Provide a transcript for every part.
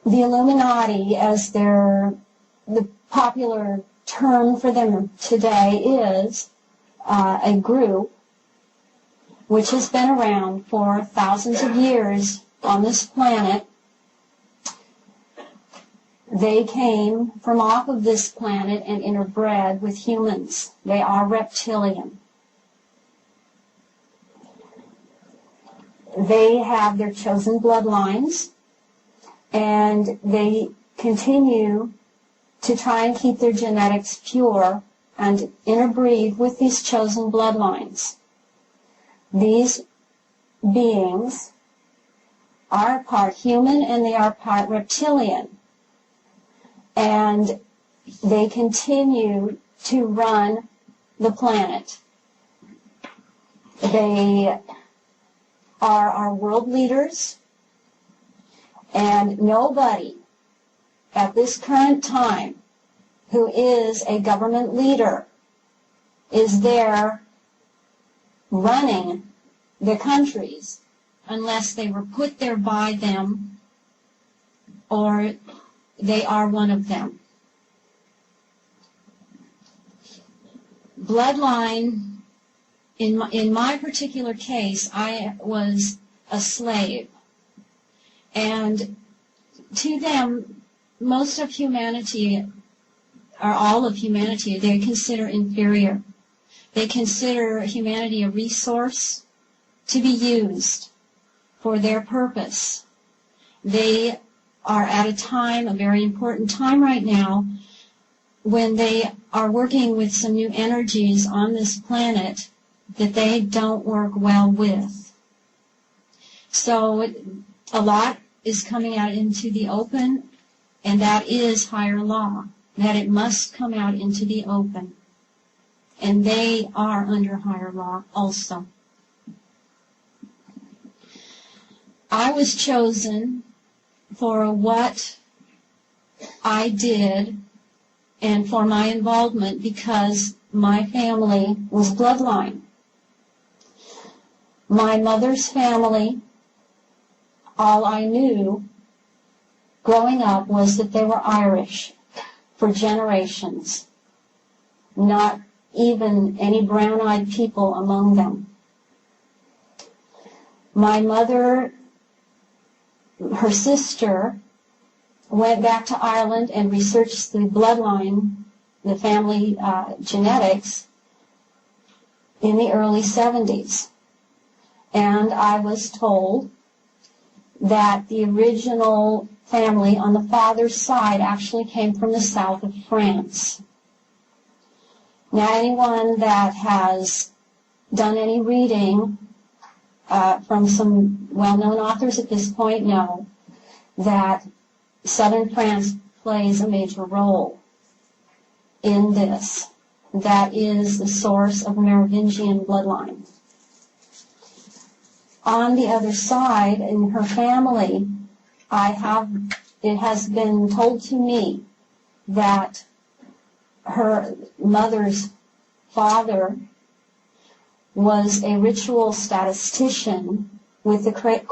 The Illuminati, as the popular term for them today, is a group which has been around for thousands of years on this planet. They came from off of this planet and interbred with humans. They are reptilian. They have their chosen bloodlines, and they continue to try and keep their genetics pure and interbreed with these chosen bloodlines. These beings are part human and they are part reptilian. And they continue to run the planet. They are our world leaders, and nobody at this current time who is a government leader is there running the countries unless they were put there by them or they are one of them. Bloodline, in my particular case, I was a slave. And to them, most of humanity, or all of humanity, they consider inferior. They consider humanity a resource to be used for their purpose. They are at a time, a very important time right now, when they are working with some new energies on this planet that they don't work well with. So a lot is coming out into the open, and that is higher law, that it must come out into the open. And they are under higher law also. I was chosen for what I did and for my involvement because my family was bloodline. My mother's family, all I knew growing up was that they were Irish for generations, not even any brown-eyed people among them. My mother, her sister, went back to Ireland and researched the bloodline, the family genetics, in the early 70s. And I was told that the original family on the father's side actually came from the south of France. Now, anyone that has done any reading from some well-known authors at this point know that southern France plays a major role in this. That is the source of Merovingian bloodline. On the other side, in her family, it has been told to me that her mother's father was a ritual statistician with the Quaker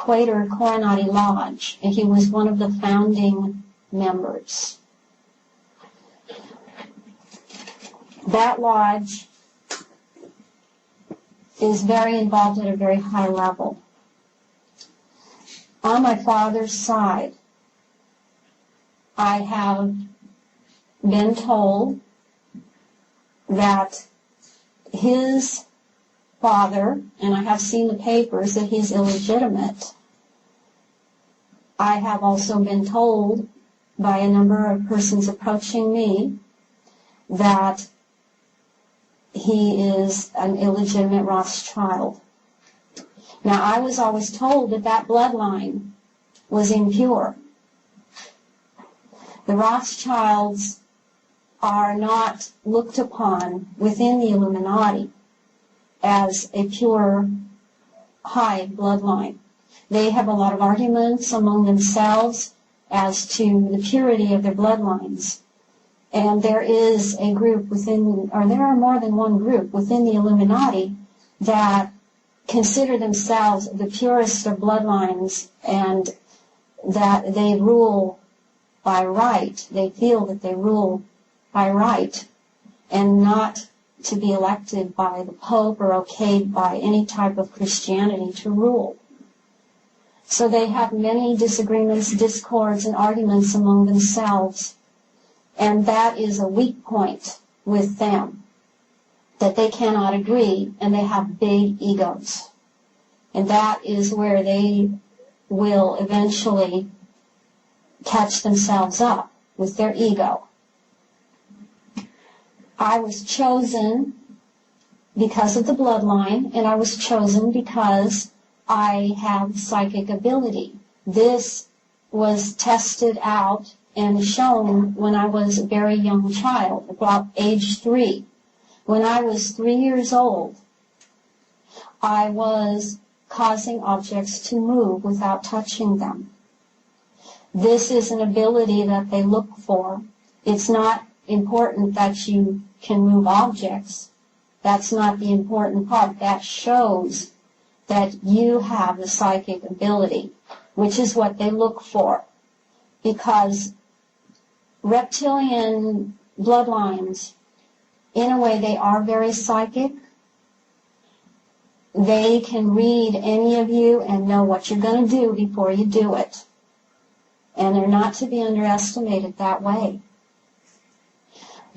Coronati Lodge, and he was one of the founding members. That lodge is very involved at a very high level. On my father's side, I have been told that his father, and I have seen the papers, that he's illegitimate. I have also been told by a number of persons approaching me that he is an illegitimate Rothschild. Now, I was always told that that bloodline was impure. The Rothschilds are not looked upon within the Illuminati as a pure, high bloodline. They have a lot of arguments among themselves as to the purity of their bloodlines. And there is a group within, or there are more than one group within the Illuminati that consider themselves the purest of bloodlines and that they rule by right. They feel that they rule by right and not to be elected by the Pope or okayed by any type of Christianity to rule. So they have many disagreements, discords, and arguments among themselves. And that is a weak point with them, that they cannot agree, and they have big egos. And that is where they will eventually catch themselves up with their ego. I was chosen because of the bloodline, and I was chosen because I have psychic ability. This was tested out and shown when I was a very young child, about age 3. When I was 3 years old, I was causing objects to move without touching them. This is an ability that they look for. It's not important that you can move objects. That's not the important part. That shows that you have the psychic ability, which is what they look for. Because reptilian bloodlines, in a way, they are very psychic. They can read any of you and know what you're going to do before you do it. And they're not to be underestimated that way.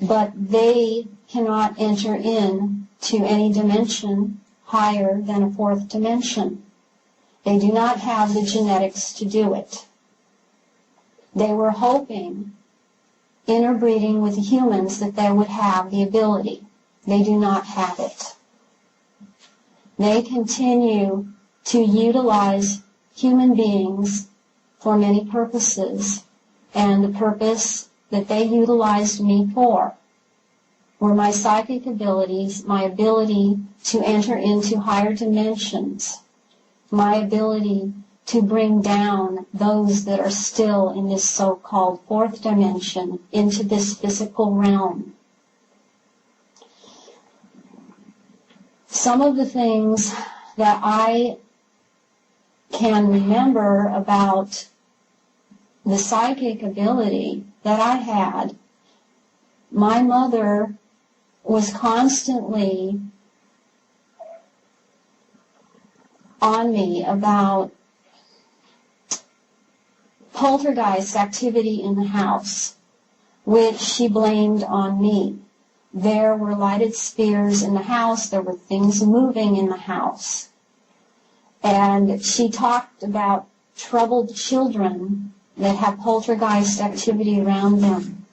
But they cannot enter into any dimension higher than a 4th dimension. They do not have the genetics to do it. They were hoping, interbreeding with the humans, that they would have the ability. They do not have it. They continue to utilize human beings for many purposes, and the purpose that they utilized me for were my psychic abilities, my ability to enter into higher dimensions, my ability to bring down those that are still in this so-called 4th dimension into this physical realm. Some of the things that I can remember about the psychic ability that I had, my mother was constantly on me about poltergeist activity in the house, which she blamed on me. There were lighted spheres in the house. There were things moving in the house. And she talked about troubled children that have poltergeist activity around them.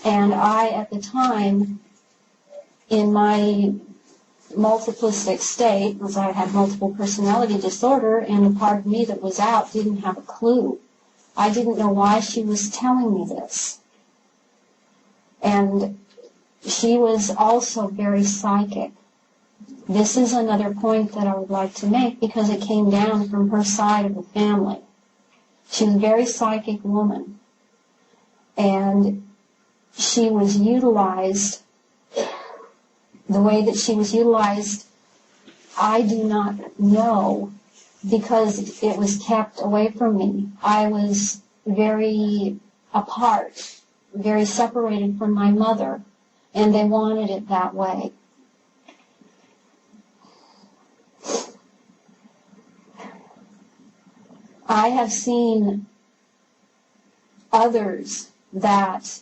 And I, at the time, in my multiplistic state, because I had multiple personality disorder, and the part of me that was out didn't have a clue. I didn't know why she was telling me this. And she was also very psychic. This is another point that I would like to make, because it came down from her side of the family. She was a very psychic woman. And she was utilized, the way that she was utilized, I do not know, because it was kept away from me. I was very apart, very separated from my mother, and they wanted it that way. I have seen others that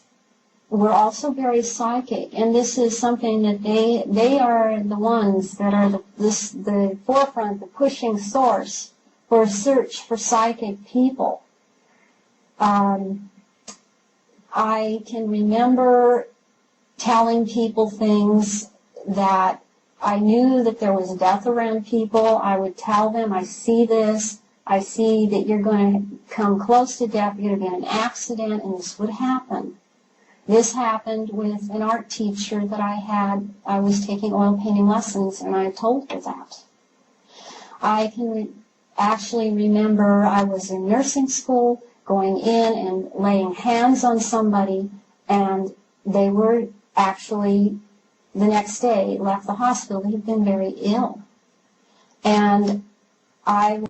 were also very psychic, and this is something that they are the ones that are the forefront, the pushing source for a search for psychic people. I can remember telling people things that I knew that there was death around people. I would tell them, I see this. I see that you're going to come close to death. You're going to be in an accident, and this would happen. This happened with an art teacher that I had. I was taking oil painting lessons, and I told her that. I can actually remember I was in nursing school, going in and laying hands on somebody, and they were actually, the next day, left the hospital. They'd been very ill. And I